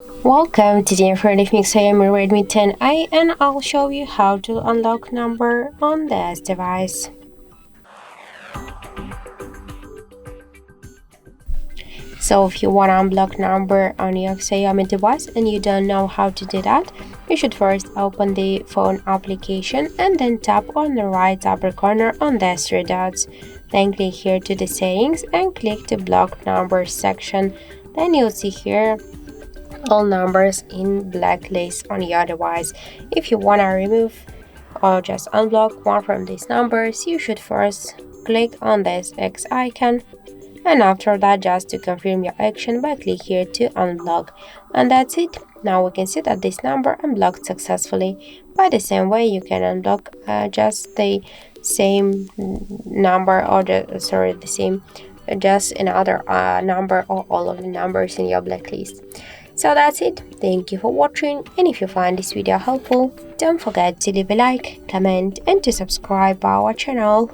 Welcome to the Redmi XIAOMI Redmi 10A, and I'll show you how to unlock number on this device. So if you want to unblock number on your XIAOMI device and you don't know how to do that, you should first open the phone application and then tap on the right upper corner on these three dots. Then click here to the settings and click the block numbers section. Then you'll see here all numbers in blacklist on your device. If you want to remove or just unblock one from these numbers, you should first click on this X icon, and after that just to confirm your action by click here to unblock, and that's it. Now we can see that this number unblocked successfully. By the same way, you can unblock just the same number or the same just another number or all of the numbers in your blacklist. So that's it. Thank you for watching, and if you find this video helpful, don't forget to leave a like, comment and to subscribe our channel.